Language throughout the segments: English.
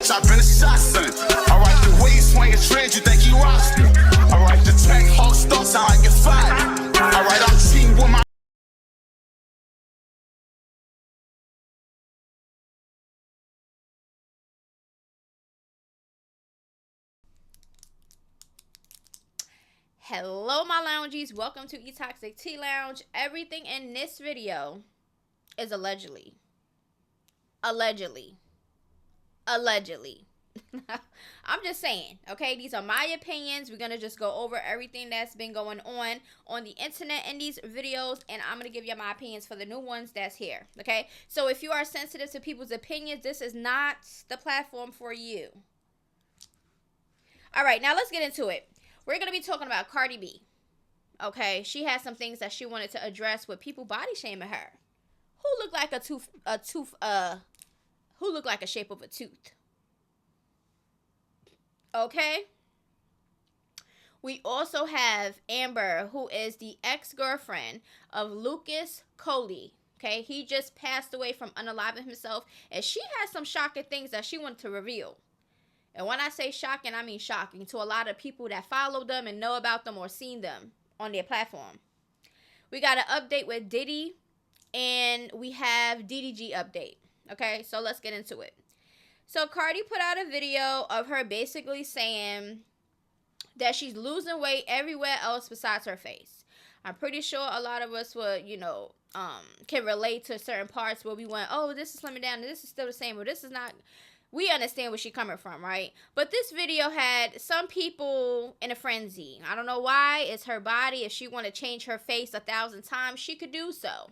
I've been a shot, son. I like the way you swing a trend, you think you rocked it. I like the track, whole stuff sound like it's fire. Alright, I'm cheating with my. Hello my loungies, welcome to eToxic Tea Lounge. Everything in this video is allegedly. I'm just saying, okay? These are my opinions. We're gonna just go over everything that's been going on the internet in these videos, and I'm gonna give you my opinions for the new ones that's here, okay? So if you are sensitive to people's opinions, this is not the platform for you. All right, now let's get into it. We're going to be talking about Cardi B. Okay, she has some things that she wanted to address with people body shaming her. Who looked like who looked like a shape of a tooth? Okay? We also have Amber, who is the ex-girlfriend of Lucas Coly. Okay, he just passed away from unaliving himself, and she has some shocking things that she wanted to reveal. And when I say shocking, I mean shocking to a lot of people that follow them and know about them or seen them on their platform. We got an update with Diddy, and we have DDG update. Okay, so let's get into it. So Cardi put out a video of her basically saying that she's losing weight everywhere else besides her face. I'm pretty sure a lot of us would, can relate to certain parts where we went, oh, this is slimming down, and this is still the same, but this is not. We understand where she's coming from, right? But this video had some people in a frenzy. I don't know why. It's her body. If she want to change her face 1,000 times, she could do so.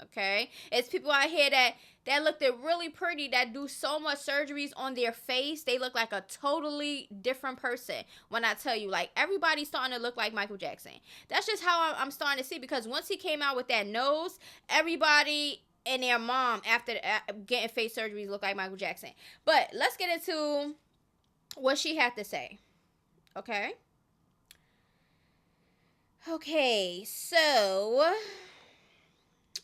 Okay? It's people out here that look really pretty, that do so much surgeries on their face. They look like a totally different person. When I tell you, like, everybody's starting to look like Michael Jackson. That's just how I'm starting to see, because once he came out with that nose, everybody and their mom after getting face surgeries look like Michael Jackson. But let's get into what she had to say. Okay, so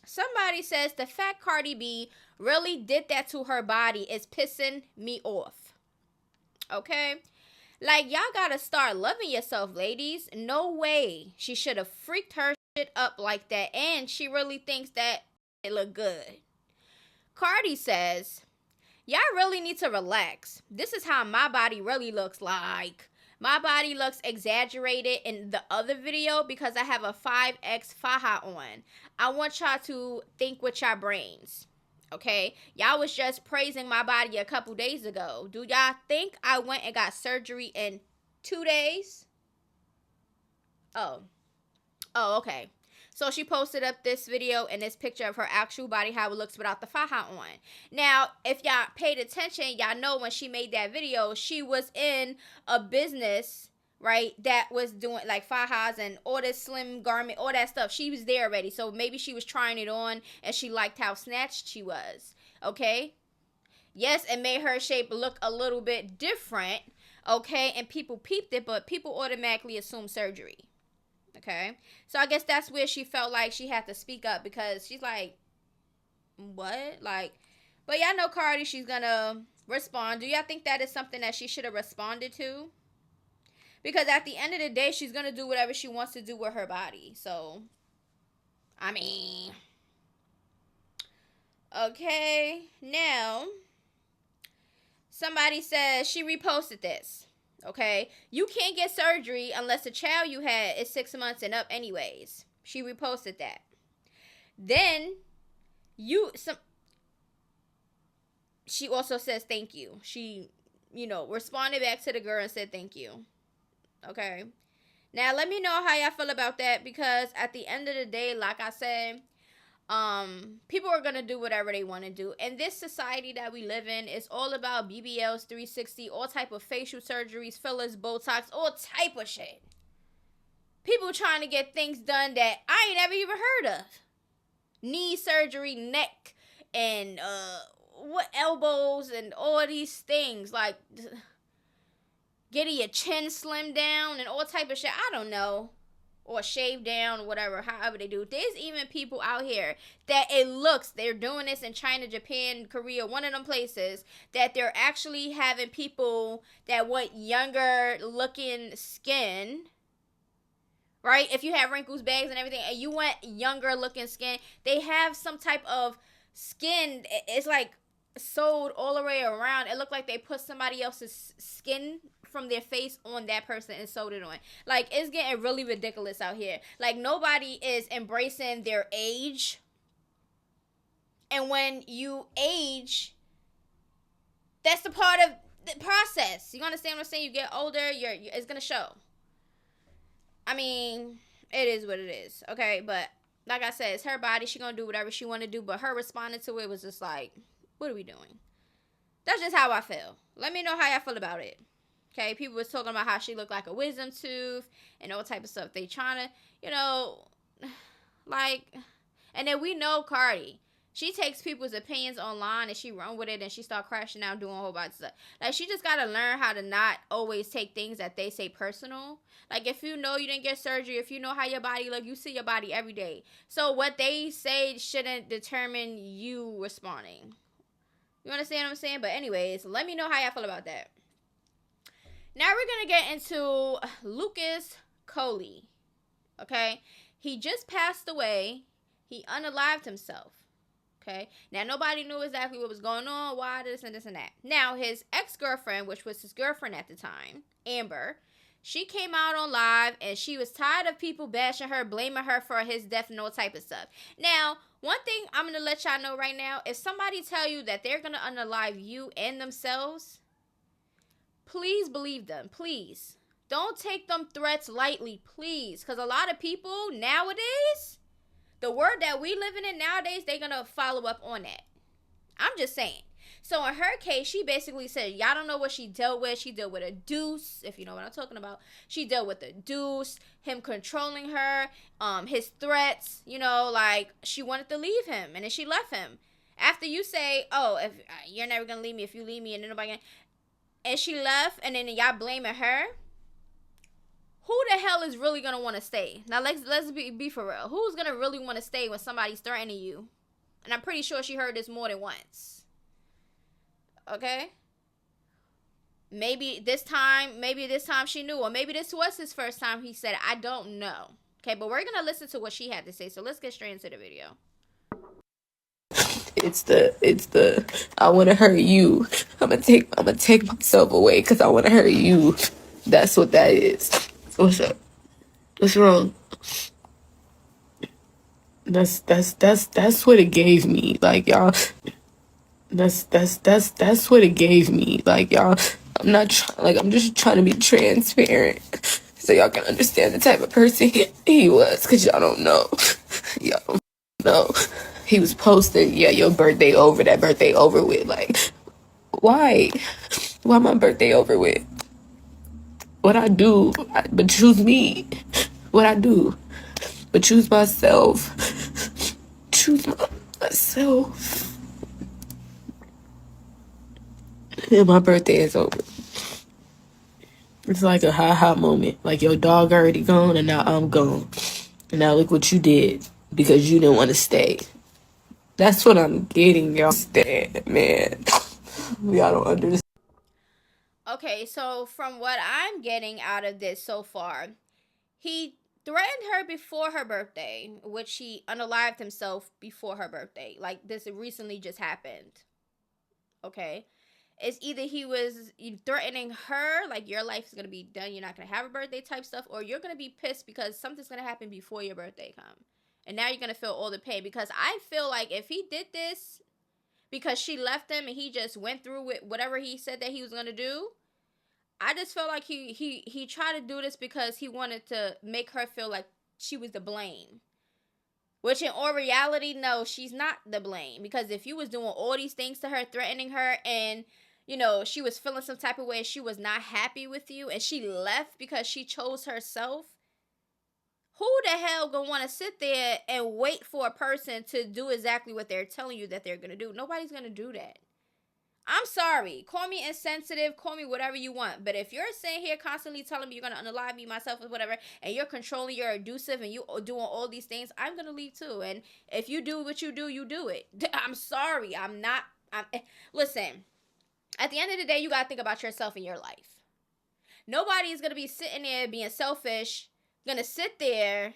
somebody says the fact Cardi B really did that to her body is pissing me off. Okay, like, y'all gotta start loving yourself, ladies. No way she should have freaked her shit up like that, and she really thinks that it look good. Cardi says, y'all really need to relax. This is how my body really looks like. My body looks exaggerated in the other video because I have a 5X faja on. I want y'all to think with y'all brains. Okay? Y'all was just praising my body a couple days ago. Do y'all think I went and got surgery in 2 days? Oh, okay. So she posted up this video and this picture of her actual body, how it looks without the faja on. Now, if y'all paid attention, y'all know when she made that video, she was in a business, right, that was doing like fajas and all this slim garment, all that stuff. She was there already. So maybe she was trying it on and she liked how snatched she was. Okay? Yes, it made her shape look a little bit different. Okay? And people peeped it, but people automatically assume surgery. Okay, so I guess that's where she felt like she had to speak up, because she's like, what? Like, but y'all know Cardi, she's gonna respond. Do y'all think that is something that she should have responded to? Because at the end of the day, she's gonna do whatever she wants to do with her body. So, I mean, okay, now somebody says she reposted this. Okay, you can't get surgery unless the child you had is 6 months and up anyways. She reposted that. Then she also says thank you. She, responded back to the girl and said thank you. Okay, now let me know how y'all feel about that, because at the end of the day, like I said, people are gonna do whatever they want to do. And this society that we live in is all about BBLs, 360, all type of facial surgeries, fillers, Botox, all type of shit. People trying to get things done that I ain't ever even heard of. Knee surgery, neck, and what elbows, and all these things, like getting your chin slimmed down and all type of shit. I don't know. or shave down, whatever, however they do. There's even people out here that it looks, they're doing this in China, Japan, Korea, one of them places, that they're actually having people that want younger looking skin, right? If you have wrinkles, bags, and everything, and you want younger looking skin, they have some type of skin. It's like sewed all the way around. It looked like they put somebody else's skin from their face on that person and sewed it on. Like, it's getting really ridiculous out here. Like, nobody is embracing their age. And when you age, that's the part of the process. You understand what I'm saying? You get older, it's gonna show. I mean, it is what it is, okay? But like I said, it's her body. She gonna do whatever she want to do. But her responding to it was just like, what are we doing? That's just how I feel. Let me know how y'all feel about it. Okay, people was talking about how she looked like a wisdom tooth and all type of stuff. They trying to, like, and then we know Cardi. She takes people's opinions online and she run with it and she start crashing out doing a whole bunch of stuff. Like, she just got to learn how to not always take things that they say personal. Like, if you know you didn't get surgery, if you know how your body look, you see your body every day. So what they say shouldn't determine you responding. You understand what I'm saying? But anyways, let me know how y'all feel about that. Now we're going to get into Lucas Coly. Okay? He just passed away. He unalived himself. Okay, now nobody knew exactly what was going on, why, this and this and that. Now, his ex-girlfriend, which was his girlfriend at the time, Amber, she came out on live and she was tired of people bashing her, blaming her for his death and all type of stuff. Now, one thing I'm going to let y'all know right now, if somebody tell you that they're going to unalive you and themselves, please believe them, please. Don't take them threats lightly, please, because a lot of people nowadays, the world that we living in nowadays, they're going to follow up on that. I'm just saying. So in her case, she basically said, y'all don't know what she dealt with. She dealt with a deuce, if you know what I'm talking about. She dealt with a deuce, him controlling her, his threats, like she wanted to leave him. And then she left him. After you say, oh, if you're never going to leave me, if you leave me, and then nobody gonna... And she left, and then y'all blaming her. Who the hell is really going to want to stay? Now, let's be for real. Who's going to really want to stay when somebody's threatening you? And I'm pretty sure she heard this more than once. Okay? Maybe this time she knew. Or maybe this was his first time he said it. I don't know. Okay, but we're going to listen to what she had to say. So let's get straight into the video. It's the I want to hurt you. I'm gonna take myself away because I want to hurt you. That's what that is. What's up? What's wrong? That's what it gave me. Like, y'all. That's what it gave me. Like, y'all. I'm just trying to be transparent so y'all can understand the type of person he was, because y'all don't know. Y'all don't know. He was posting, yeah, your birthday over, that birthday over with. Like, why? Why my birthday over with? What I do, but choose me. What I do, but choose myself. Choose myself. And my birthday is over. It's like a ha-ha moment. Like, your dog already gone and now I'm gone. And now look what you did because you didn't want to stay. That's what I'm getting, y'all. Stand, man. Y'all don't understand. Okay, so from what I'm getting out of this so far, he threatened her before her birthday, which he unalived himself before her birthday. Like, this recently just happened. Okay? It's either he was threatening her, like, your life is going to be done, you're not going to have a birthday type stuff, or you're going to be pissed because something's going to happen before your birthday comes. And now you're going to feel all the pain. Because I feel like if he did this because she left him and he just went through with whatever he said that he was going to do, I just felt like he tried to do this because he wanted to make her feel like she was to blame. Which in all reality, no, she's not the blame. Because if you was doing all these things to her, threatening her, and, she was feeling some type of way, she was not happy with you, and she left because she chose herself, who the hell gonna want to sit there and wait for a person to do exactly what they're telling you that they're gonna do? Nobody's gonna do that. I'm sorry. Call me insensitive. Call me whatever you want. But if you're sitting here constantly telling me you're going to unalive me, myself, or whatever, and you're controlling, you're abusive, and you doing all these things, I'm going to leave too. And if you do what you do it. I'm sorry. Listen, at the end of the day, you got to think about yourself and your life. Nobody is going to be sitting there being selfish, going to sit there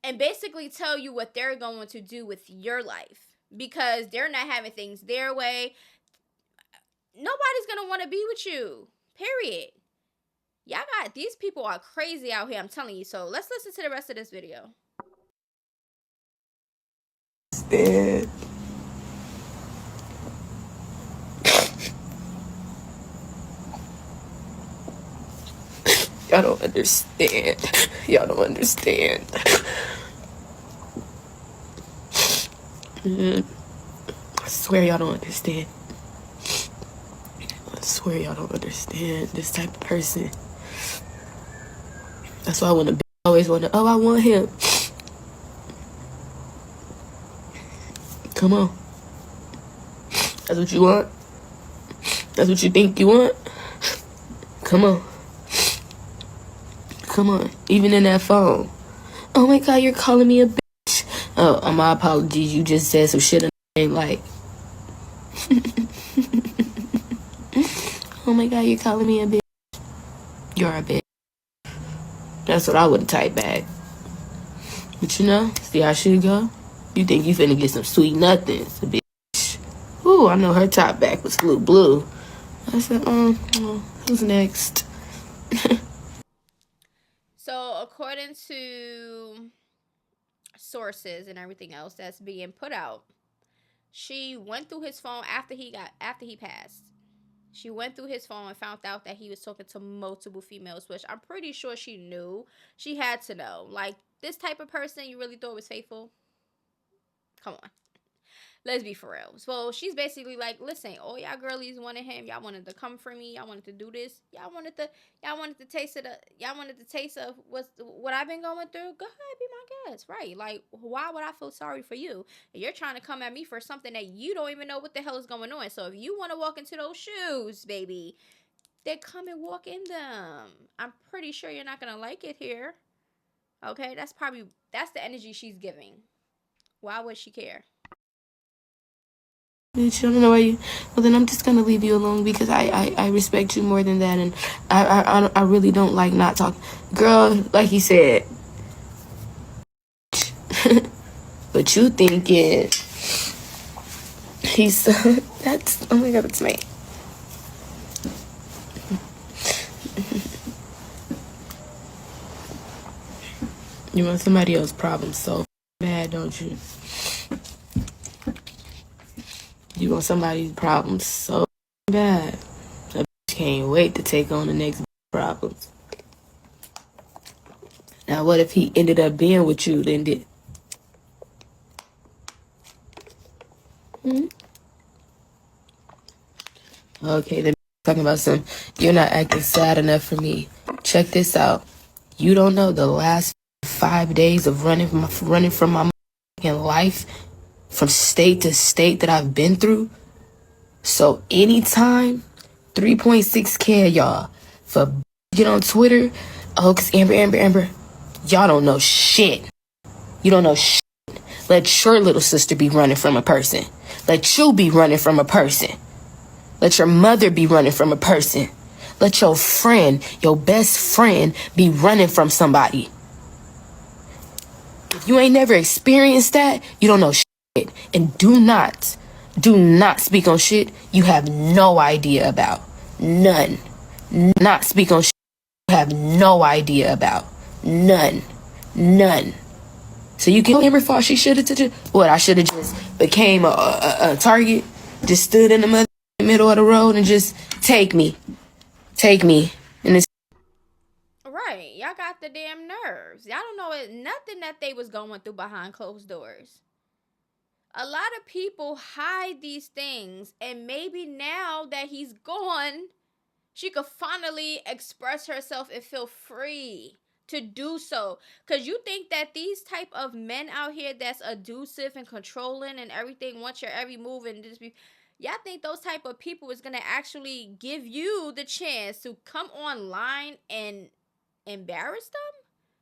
and basically tell you what they're going to do with your life because they're not having things their way. Nobody's going to want to be with you, period. These people are crazy out here, I'm telling you. So let's listen to the rest of this video. Dead. Y'all don't understand. Y'all don't understand. I swear y'all don't understand. I swear y'all don't understand this type of person. That's why I want to be. I always want to, I want him. Come on. That's what you want? That's what you think you want? Come on. Come on. Even in that phone. Oh my God, you're calling me a bitch. Oh, my apologies. You just said some shit I ain't like. Oh my God, you're calling me a bitch. You're a bitch. That's what I would type back. But you know, see how she go? You think you finna get some sweet nothings, a bitch. Ooh, I know her top back was blue. I said, who's next? So according to sources and everything else that's being put out, she went through his phone after he passed. She went through his phone and found out that he was talking to multiple females, which I'm pretty sure she knew. She had to know. Like, this type of person you really thought was faithful? Come on. Let's be for real. So she's basically like, listen, all y'all girlies wanted him. Y'all wanted to come for me. Y'all wanted to do this. Y'all wanted to taste it. Y'all wanted to taste of what I've been going through. Go ahead, be my guest, right? Like, why would I feel sorry for you? You're trying to come at me for something that you don't even know what the hell is going on. So if you want to walk into those shoes, baby, then come and walk in them. I'm pretty sure you're not gonna like it here. Okay, that's the energy she's giving. Why would she care? Bitch, I don't know why you. Well, then I'm just gonna leave you alone because I respect you more than that, and I really don't like not talking. Girl, like he said, but you thinking he's that's oh my God, that's me. You want somebody else's problems so bad, don't you? You want somebody's problems so bad. That bitch can't wait to take on the next problems. Now, what if he ended up being with you, then did? Okay, then talking about you're not acting sad enough for me. Check this out. You don't know the last 5 days of running from my life, from state to state that I've been through. So anytime, 3.6K y'all for get on Twitter. Oh, cause Amber, y'all don't know shit. You don't know shit. Let your little sister be running from a person. Let you be running from a person. Let your mother be running from a person. Let your friend, your best friend, be running from somebody. If you ain't never experienced that, you don't know shit. And do not speak on shit you have no idea about. None. Not speak on shit you have no idea about. None. So you can Amber thought she should have what? I should have just became a target, just stood in the middle of the road and just take me, and it's Right. Y'all got the damn nerves. Y'all don't know nothing that they was going through behind closed doors. A lot of people hide these things, and maybe now that he's gone, she could finally express herself and feel free to do so. Because you think that these type of men out here that's abusive and controlling and everything, want your every move and just be, Y'all think those type of people is gonna actually give you the chance to come online and embarrass them?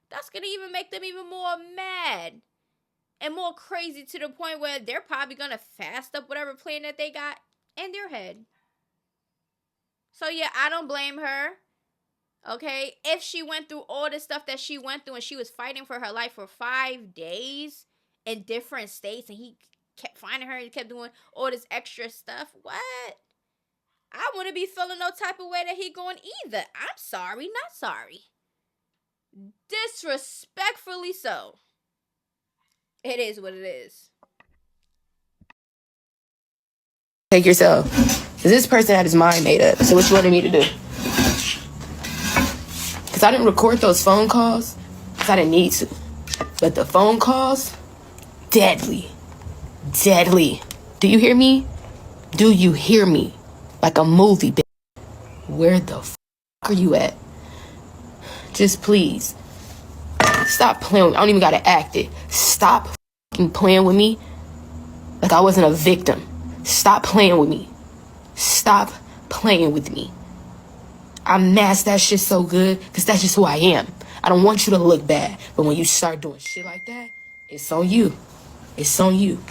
That's gonna even make them even more mad and more crazy, to the point where they're probably gonna fast up whatever plan that they got in their head. So yeah, I don't blame her. Okay, if she went through all the stuff that she went through and she was fighting for her life for 5 days in different states, and he kept finding her and kept doing all this extra stuff, what? I wouldn't be feeling no type of way that he going either. I'm sorry, not sorry. Disrespectfully so. It is what it is. Take yourself. Because this person had his mind made up. So what you wanted me to do? Because I didn't record those phone calls. Because I didn't need to. But the phone calls, deadly. Deadly. Do you hear me? Do you hear me? Like a movie, bitch. Where the f*** are you at? Just please. Stop playing with me. I don't even gotta act it. Stop f***ing playing with me like I wasn't a victim. Stop playing with me. Stop playing with me. I mask that shit so good because that's just who I am. I don't want you to look bad. But when you start doing shit like that, it's on you. It's on you.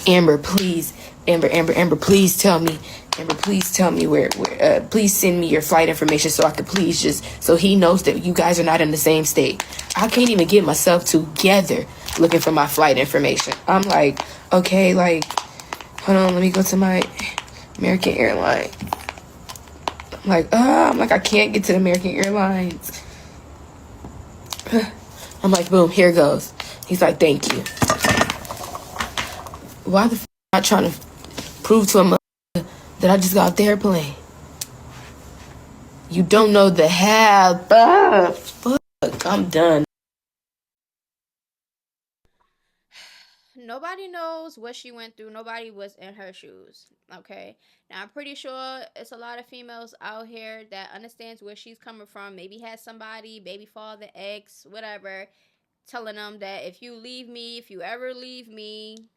Amber, please. Amber, please tell me. Amber, please tell me where please send me your flight information so I could please just, so he knows that you guys are not in the same state. I can't even get myself together looking for my flight information. I'm like, okay, like, hold on, let me go to my American Airlines. I'm like, I can't get to the American Airlines. I'm like, boom, here goes. He's like, thank you. Why the f*** am I trying to prove to him that I just got off the airplane? You don't know the half. Fuck, I'm done. Nobody knows what she went through. Nobody was in her shoes. Okay. Now I'm pretty sure it's a lot of females out here that understands where she's coming from. Maybe has somebody, baby father, ex, whatever, telling them that if you leave me, if you ever leave me,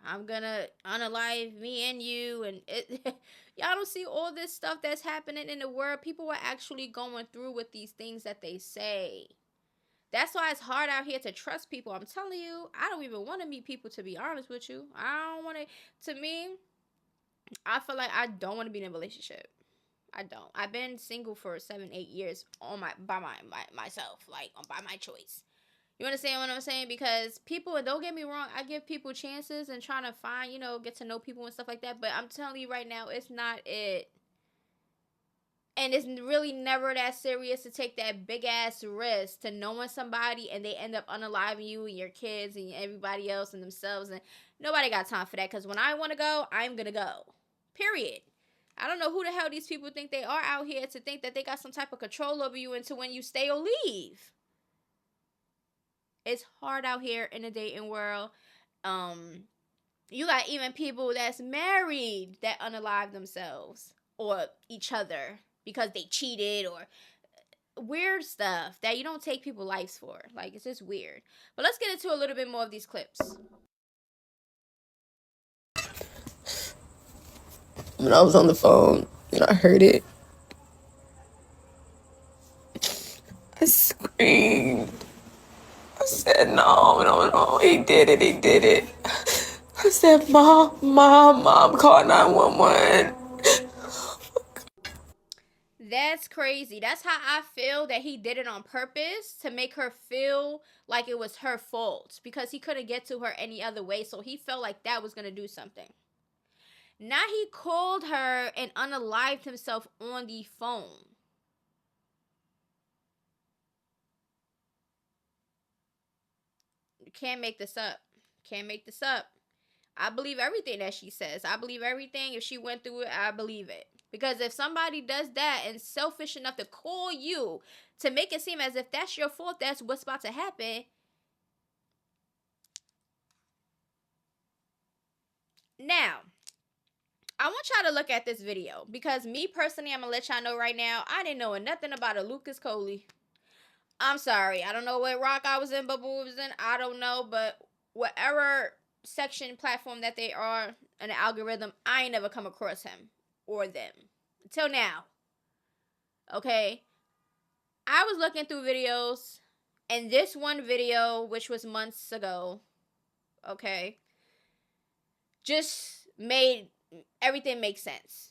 I'm gonna unalive me and you. And y'all don't see all this stuff that's happening in the world. People are actually going through with these things that they say. That's why it's hard out here to trust people. I'm telling you, I don't even want to meet people, to be honest with you. I don't want to. To me, I feel like I don't want to be in a relationship. I don't. I've been single for 7-8 years by myself, like by my choice. You understand what I'm saying? Because people, and don't get me wrong, I give people chances and trying to find, get to know people and stuff like that. But I'm telling you right now, it's not it. And it's really never that serious to take that big ass risk to knowing somebody and they end up unaliving you and your kids and everybody else and themselves. And nobody got time for that. Because when I want to go, I'm going to go. Period. I don't know who the hell these people think they are out here to think that they got some type of control over you until when you stay or leave. It's hard out here in the dating world. You got even people that's married that unalive themselves or each other because they cheated or weird stuff that you don't take people's lives for. Like, it's just weird. But let's get into a little bit more of these clips. When I was on the phone and I heard it, I screamed. I said, no, he did it. I said, Mom, call 911. That's crazy. That's how I feel that he did it on purpose to make her feel like it was her fault because he couldn't get to her any other way. So he felt like that was going to do something. Now he called her and unalived himself on the phone. You can't make this up. Can't make this up. I believe everything that she says. I believe everything. If she went through it, I believe it. Because if somebody does that and selfish enough to call you to make it seem as if that's your fault, that's what's about to happen. Now, I want y'all to look at this video. Because me personally, I'm going to let y'all know right now, I didn't know nothing about a Lucas Coly. I'm sorry. I don't know what rock I was in, Bubba was in. I don't know. But whatever section platform that they are, in the algorithm, I ain't never come across him or them until now. Okay, I was looking through videos, and this one video, which was months ago, okay, just made everything make sense.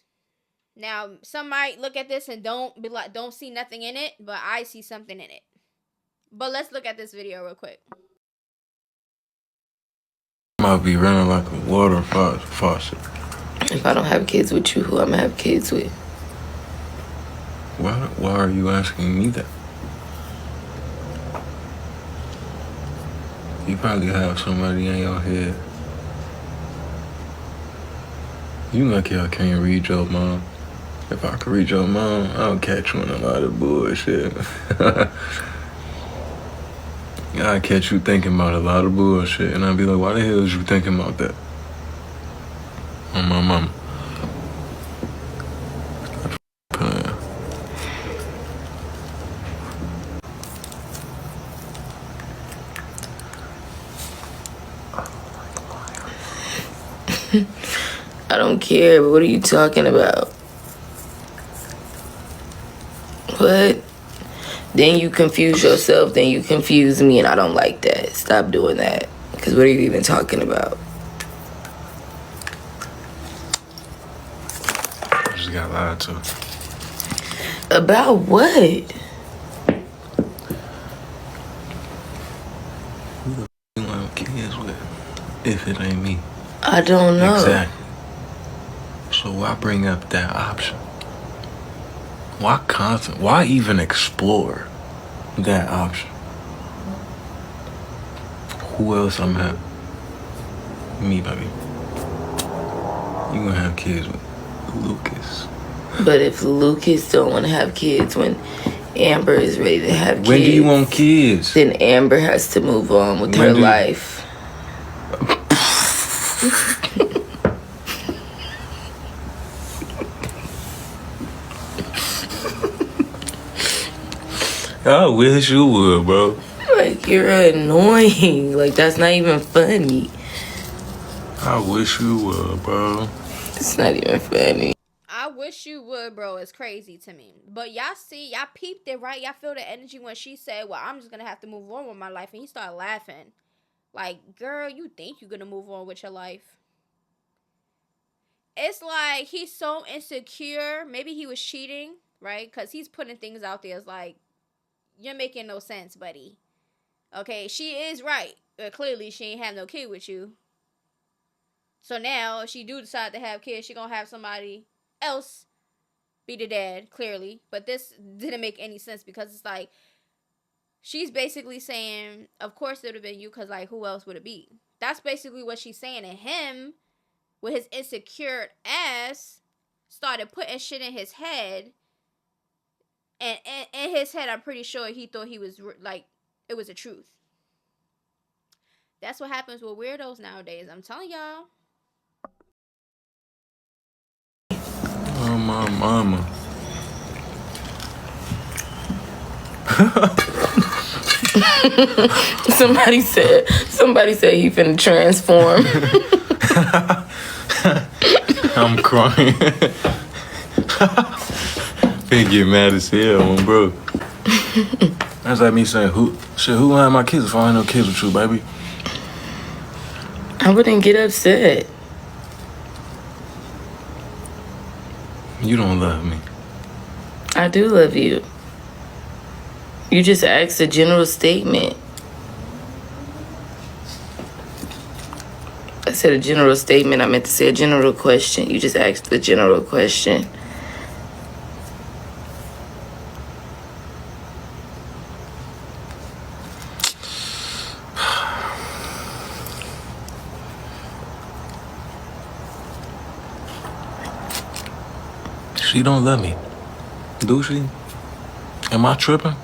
Now, some might look at this and don't see nothing in it, but I see something in it. But let's look at this video real quick. Might be running like a water faucet. If I don't have kids with you, who I'm gonna have kids with? Why are you asking me that? You probably have somebody in your head. You lucky I can't read your mom. If I could read your mom, I'll catch you in a lot of bullshit. I'll catch you thinking about a lot of bullshit, and I'll be like, why the hell is you thinking about that? On my mama. I don't care, but what are you talking about? What? Then you confuse yourself, then you confuse me, and I don't like that. Stop doing that. Because what are you even talking about? I just got lied to. About what? Who the f*** you want kids with if it ain't me? I don't know. Exactly. So why bring up that option? Why even explore that option? Who else I'm having? Me, baby. You gonna have kids with Lucas. But if Lucas don't want to have kids when Amber is ready to have kids... When do you want kids? Then Amber has to move on with her life. I wish you would, bro. Like, you're annoying. Like, that's not even funny. I wish you would, bro. It's not even funny. I wish you would, bro. It's crazy to me. But y'all see, y'all peeped it, right? Y'all feel the energy when she said, well, I'm just going to have to move on with my life. And he started laughing. Like, girl, you think you're going to move on with your life? It's like he's so insecure. Maybe he was cheating, right? Because he's putting things out there. It's like, you're making no sense, buddy. Okay, she is right. But clearly, she ain't have no kid with you. So now, if she do decide to have kids, she gonna have somebody else be the dad, clearly. But this didn't make any sense because it's like, she's basically saying, of course it would have been you because, like, who else would it be? That's basically what she's saying. And him, with his insecure ass, started putting shit in his head. And in his head, I'm pretty sure he thought he was, like, it was the truth. That's what happens with weirdos nowadays. I'm telling y'all. Oh, my mama. Somebody said he finna transform. I'm crying. Finna get mad as hell, one bro. That's like me saying, who had my kids if I ain't no kids with you, baby? I wouldn't get upset. You don't love me. I do love you. You just asked a general statement. I said a general statement. I meant to say a general question. You just asked a general question. She don't love me. Do she? Am I tripping?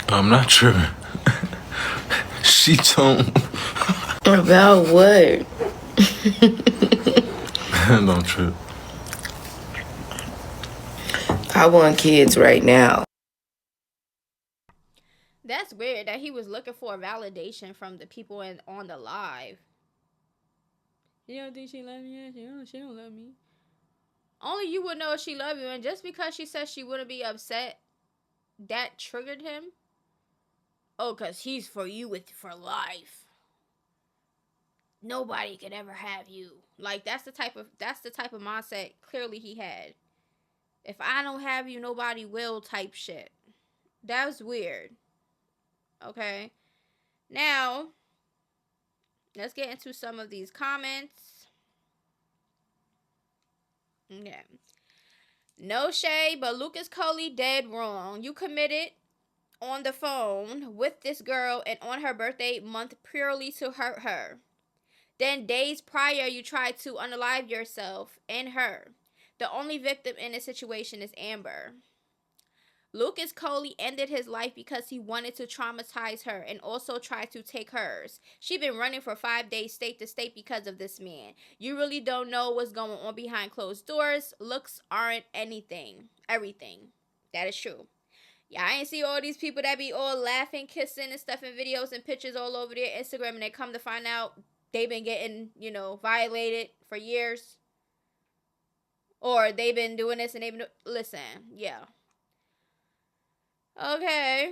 I'm not tripping. She don't. About what? Don't trip. I want kids right now. That's weird that he was looking for validation from the people on the live. You don't think she love me? Yeah, she don't love me. Only you would know if she loved you, and just because she said she wouldn't be upset, that triggered him. Oh, cause he's for you for life. Nobody could ever have you. Like that's the type of mindset clearly he had. If I don't have you, nobody will type shit. That was weird. Okay. Now, let's get into some of these comments. Okay. No shade, but Lucas Coly dead wrong. You committed on the phone with this girl and on her birthday month purely to hurt her. Then days prior, you tried to unalive yourself and her. The only victim in this situation is Amber. Lucas Coly ended his life because he wanted to traumatize her and also try to take hers. She been running for 5 days state to state because of this man. You really don't know what's going on behind closed doors. Looks aren't everything. That is true. Yeah, I ain't see all these people that be all laughing, kissing and stuff in videos and pictures all over their Instagram, and they come to find out they've been getting, violated for years. Or they've been doing this and they've been... Listen, yeah. Okay.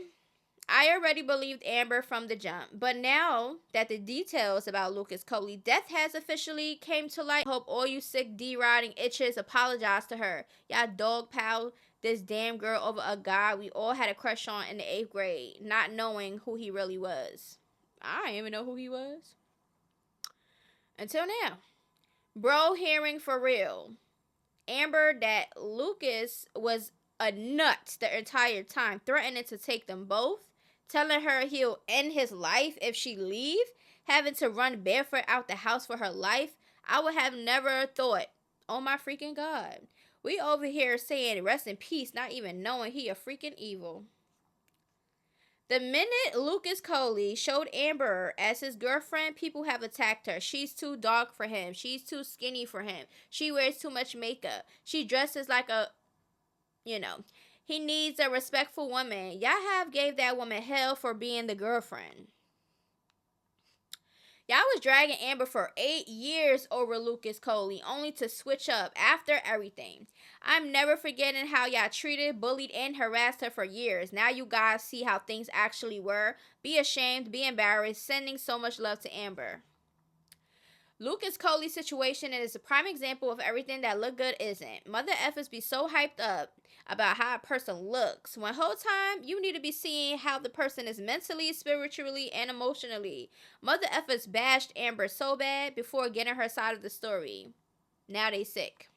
I already believed Amber from the jump, but now that the details about Lucas Coly death has officially came to light, I hope all you sick D-riding itches apologize to her. Y'all dog pal this damn girl over a guy we all had a crush on in the 8th grade, not knowing who he really was. I didn't even know who he was. Until now. Bro hearing for real. Amber that Lucas was a nut the entire time, threatening to take them both, telling her he'll end his life if she leave, having to run barefoot out the house for her life. I would have never thought, oh my freaking God. We over here saying rest in peace, not even knowing he a freaking evil. The minute Lucas Coly showed Amber as his girlfriend, people have attacked her. She's too dark for him. She's too skinny for him. She wears too much makeup. She dresses like a, he needs a respectful woman. Y'all have gave that woman hell for being the girlfriend. Y'all was dragging Amber for 8 years over Lucas Coly, only to switch up after everything. I'm never forgetting how y'all treated, bullied, and harassed her for years. Now you guys see how things actually were. Be ashamed, be embarrassed, sending so much love to Amber. Lucas Coly's situation is a prime example of everything that look good isn't. Mother effers be so hyped up about how a person looks, when whole time you need to be seeing how the person is mentally, spiritually, and emotionally. Mother effers bashed Amber so bad before getting her side of the story. Now they sick.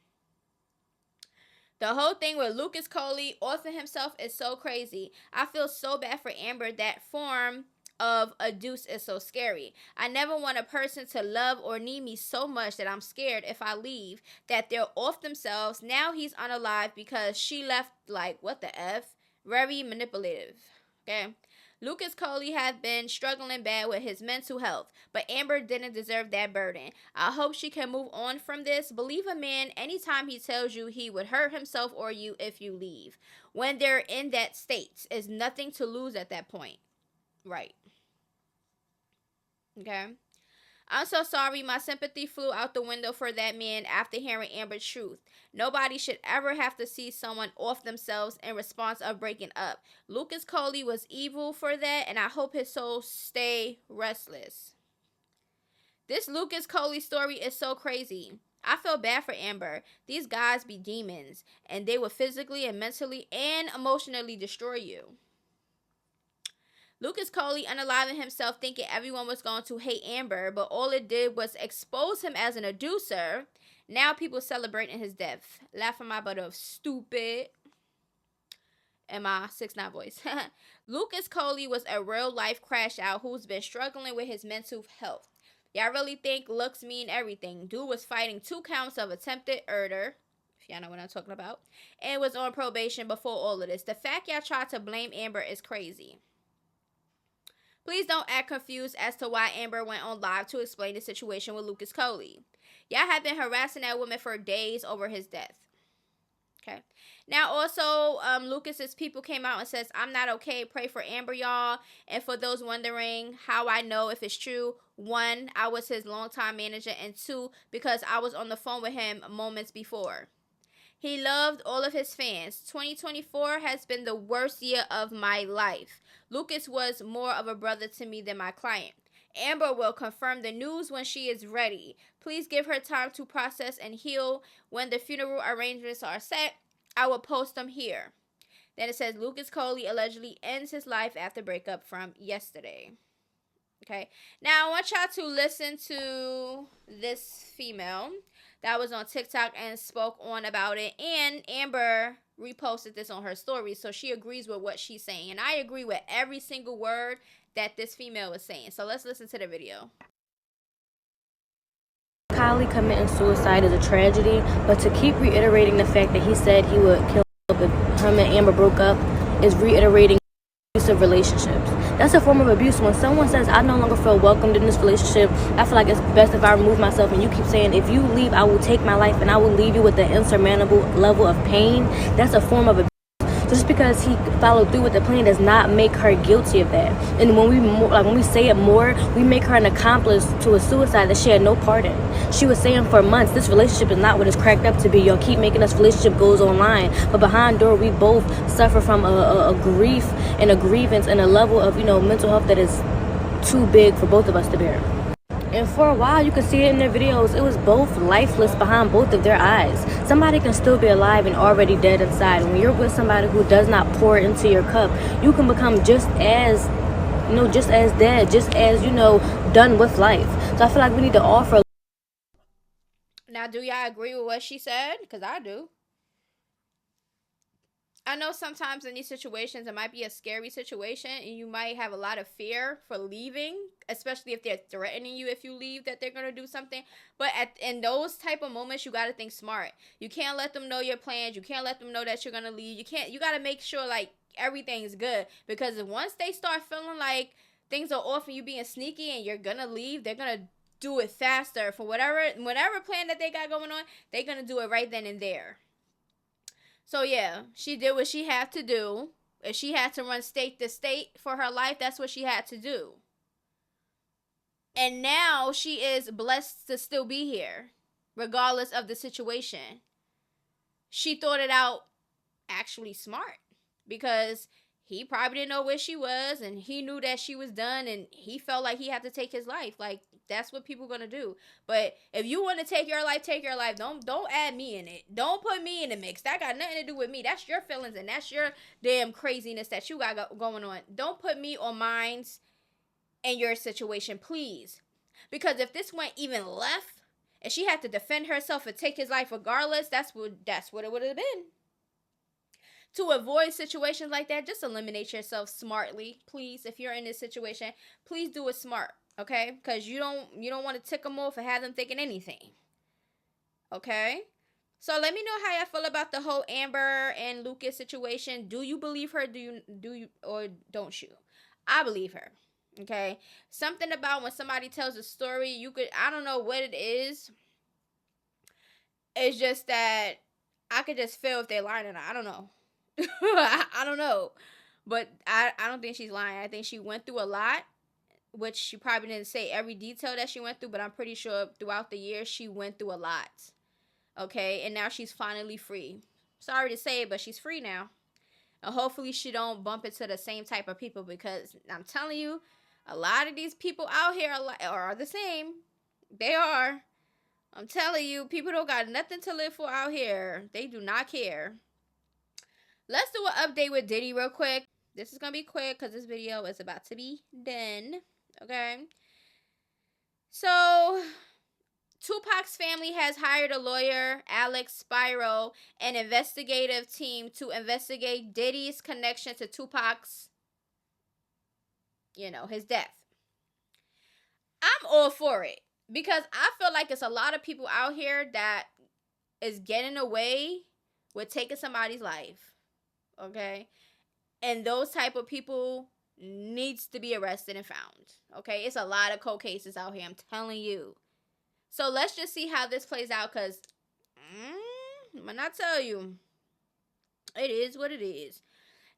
The whole thing with Lucas Coly offing himself is so crazy. I feel so bad for Amber. That form of a deuce is so scary. I never want a person to love or need me so much that I'm scared if I leave that they're off themselves. Now he's unalive because she left. Like, what the F? Very manipulative. Okay. Lucas Coly has been struggling bad with his mental health, but Amber didn't deserve that burden. I hope she can move on from this. Believe a man anytime he tells you he would hurt himself or you if you leave. When they're in that state, is nothing to lose at that point. Right. Okay. I'm so sorry. My sympathy flew out the window for that man after hearing Amber's truth. Nobody should ever have to see someone off themselves in response of breaking up. Lucas Coly was evil for that, and I hope his soul stay restless. This Lucas Coly story is so crazy. I feel bad for Amber. These guys be demons, and they will physically and mentally and emotionally destroy you. Lucas Coly unaliving himself thinking everyone was going to hate Amber, but all it did was expose him as an abuser. Now people celebrating his death. Laughing my butt off. Stupid. In my 6ix9ine voice. Lucas Coly was a real life crash out who's been struggling with his mental health. Y'all really think looks mean everything? Dude was fighting 2 counts of attempted murder. If y'all know what I'm talking about. And was on probation before all of this. The fact y'all tried to blame Amber is crazy. Please don't act confused as to why Amber went on live to explain the situation with Lucas Coly. Y'all have been harassing that woman for days over his death. Okay. Now also, Lucas's people came out and says, "I'm not okay. Pray for Amber, y'all." And for those wondering how I know if it's true, one, I was his longtime manager, and two, because I was on the phone with him moments before. He loved all of his fans. 2024 has been the worst year of my life. Lucas was more of a brother to me than my client. Amber will confirm the news when she is ready. Please give her time to process and heal. When the funeral arrangements are set, I will post them here. Then it says Lucas Coly allegedly ends his life after breakup from yesterday. Okay. Now I want y'all to listen to this female that was on TikTok and spoke on about it. And Amber reposted this on her story. So she agrees with what she's saying. And I agree with every single word that this female is saying. So let's listen to the video. Coly committing suicide is a tragedy, but to keep reiterating the fact that he said he would kill if him and Amber broke up is reiterating abusive relationships. That's a form of abuse. When someone says, I no longer feel welcomed in this relationship, I feel like it's best if I remove myself, and you keep saying, if you leave, I will take my life and I will leave you with an insurmountable level of pain, that's a form of abuse. Just because he followed through with the plan does not make her guilty of that. And when we say it more, we make her an accomplice to a suicide that she had no part in. She was saying for months, this relationship is not what it's cracked up to be. Y'all keep making this relationship goes online, but behind door, we both suffer from a grief and a grievance and a level of mental health that is too big for both of us to bear. And for a while, you can see it in their videos, it was both lifeless behind both of their eyes. Somebody can still be alive and already dead inside. When you're with somebody who does not pour into your cup, you can become just as dead, just as, done with life. So I feel like we need to offer. Now, do y'all agree with what she said? Because I do. I know sometimes in these situations, it might be a scary situation and you might have a lot of fear for leaving, especially if they're threatening you if you leave that they're going to do something. But in those type of moments, you got to think smart. You can't let them know your plans. You can't let them know that you're going to leave. You got to make sure like everything's good, because once they start feeling like things are off and you being sneaky and you're going to leave, they're going to do it faster for whatever plan that they got going on. They're going to do it right then and there. So, yeah, she did what she had to do. If she had to run state to state for her life, that's what she had to do. And now she is blessed to still be here, regardless of the situation. She thought it out actually smart, because he probably didn't know where she was, and he knew that she was done, and he felt like he had to take his life. Like, that's what people gonna do. But if you want to take your life, take your life. Don't add me in it. Don't put me in the mix. That got nothing to do with me. That's your feelings, and that's your damn craziness that you got going on. Don't put me on mine's in your situation, please. Because if this went even left, and she had to defend herself and take his life regardless, that's what it would have been. To avoid situations like that, just eliminate yourself smartly, please. If you're in this situation, please do it smart, okay? Because you don't want to tick them off and have them thinking anything, okay? So let me know how y'all feel about the whole Amber and Lucas situation. Do you believe her? Do you or don't you? I believe her, okay? Something about when somebody tells a story, I don't know what it is. It's just that I could just feel if they're lying or not. I don't know. I don't know, but I don't think she's lying. I think she went through a lot, which she probably didn't say every detail that she went through, but I'm pretty sure throughout the years she went through a lot. Okay, and now she's finally free. Sorry to say it, but she's free now, and hopefully she don't bump into the same type of people, because I'm telling you, a lot of these people out here are the same. They are. I'm telling you, people don't got nothing to live for out here. They do not care. Let's do an update with Diddy real quick. This is going to be quick because this video is about to be done. Okay. So, Tupac's family has hired a lawyer, Alex Spiro, an investigative team to investigate Diddy's connection to Tupac's, his death. I'm all for it, because I feel like it's a lot of people out here that is getting away with taking somebody's life. Okay, and those type of people needs to be arrested and found. Okay, it's a lot of cold cases out here, I'm telling you. So let's just see how this plays out, because I'm gonna not tell you. It is what it is.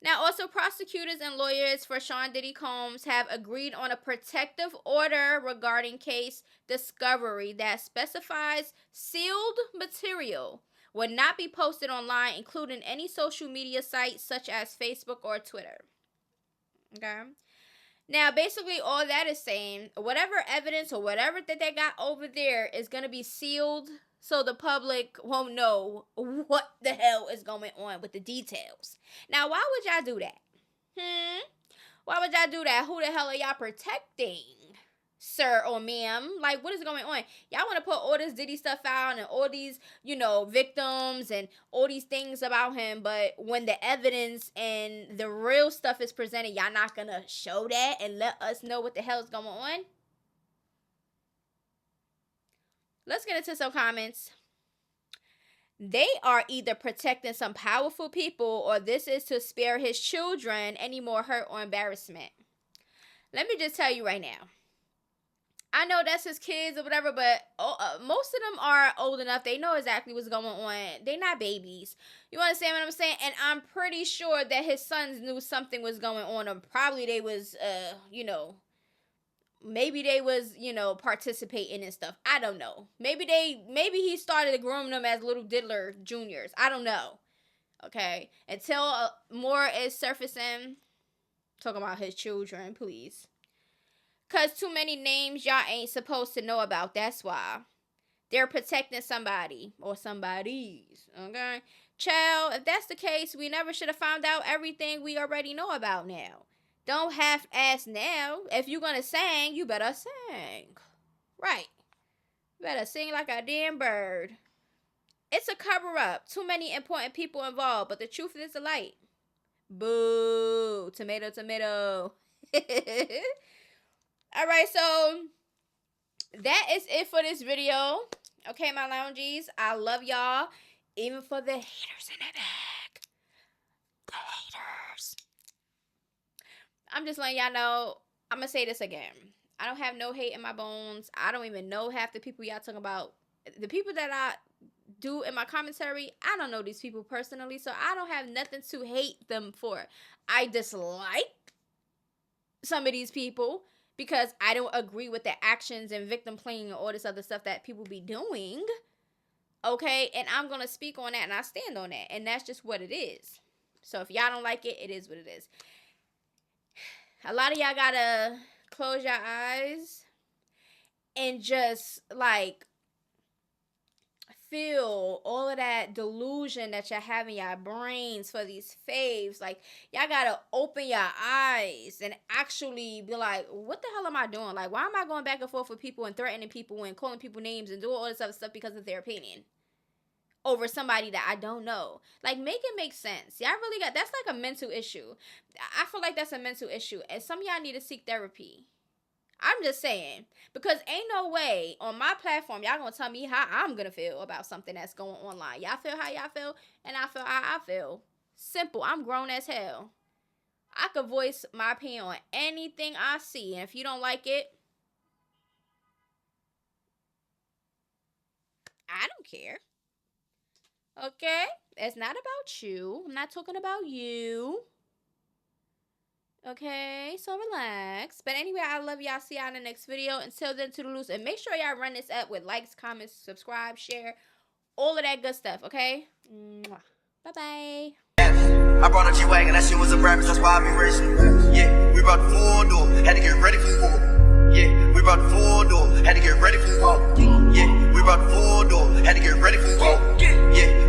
Now, also, prosecutors and lawyers for Sean Diddy Combs have agreed on a protective order regarding case discovery that specifies sealed material will not be posted online, including any social media sites such as Facebook or Twitter. Okay? Now, basically, all that is saying, whatever evidence or whatever that they got over there is going to be sealed so the public won't know what the hell is going on with the details. Now, why would y'all do that? Why would y'all do that? Who the hell are y'all protecting, sir or ma'am? Like, what is going on? Y'all want to put all this Diddy stuff out and all these, victims and all these things about him, but when the evidence and the real stuff is presented, y'all not going to show that and let us know what the hell is going on? Let's get into some comments. They are either protecting some powerful people or this is to spare his children any more hurt or embarrassment. Let me just tell you right now. I know that's his kids or whatever, but most of them are old enough. They know exactly what's going on. They're not babies. You understand what I'm saying? And I'm pretty sure that his sons knew something was going on. Or probably they was, maybe they was, participating in stuff. I don't know. Maybe he started to groom them as little diddler juniors. I don't know. Okay. Until more is surfacing. Talking about his children, please. Because too many names y'all ain't supposed to know about. That's why. They're protecting somebody or somebodies. Okay? Child, if that's the case, we never should have found out everything we already know about now. Don't half-ass now. If you're going to sing, you better sing. Right. You better sing like a damn bird. It's a cover-up. Too many important people involved, but the truth is the light. Boo. Tomato, tomato. All right, so that is it for this video. Okay, my loungies, I love y'all, even for the haters in the back. The haters. I'm just letting y'all know, I'm going to say this again. I don't have no hate in my bones. I don't even know half the people y'all talking about. The people that I do in my commentary, I don't know these people personally, so I don't have nothing to hate them for. I dislike some of these people because I don't agree with the actions and victim playing and all this other stuff that people be doing. Okay? And I'm going to speak on that and I stand on that. And that's just what it is. So if y'all don't like it, it is what it is. A lot of y'all got to close your eyes and just like feel all of that delusion that y'all have in your brains for these faves. Like, y'all gotta open your eyes and actually be like, what the hell am I doing? Like, why am I going back and forth with people and threatening people and calling people names and doing all this other stuff because of their opinion over somebody that I don't know? Like, make it make sense. Y'all really got, that's like a mental issue. I feel like that's a mental issue, and some of y'all need to seek therapy. I'm just saying, because ain't no way on my platform y'all gonna tell me how I'm gonna feel about something that's going online. Y'all feel how y'all feel, and I feel how I feel. Simple. I'm grown as hell. I could voice my opinion on anything I see, and if you don't like it, I don't care. Okay? It's not about you. I'm not talking about you. Okay, so relax. But anyway, I love y'all. See y'all in the next video. Until then, toodaloos. And make sure y'all run this up with likes, comments, subscribe, share, all of that good stuff, okay? Bye-bye. I brought a G-Wagon, that shit was a breakfast, that's why I be racing. Yeah, we brought the full door, had to get ready for war. Yeah, we brought the full door, had to get ready for war. Yeah, we brought the full door, had to get ready for war. Yeah.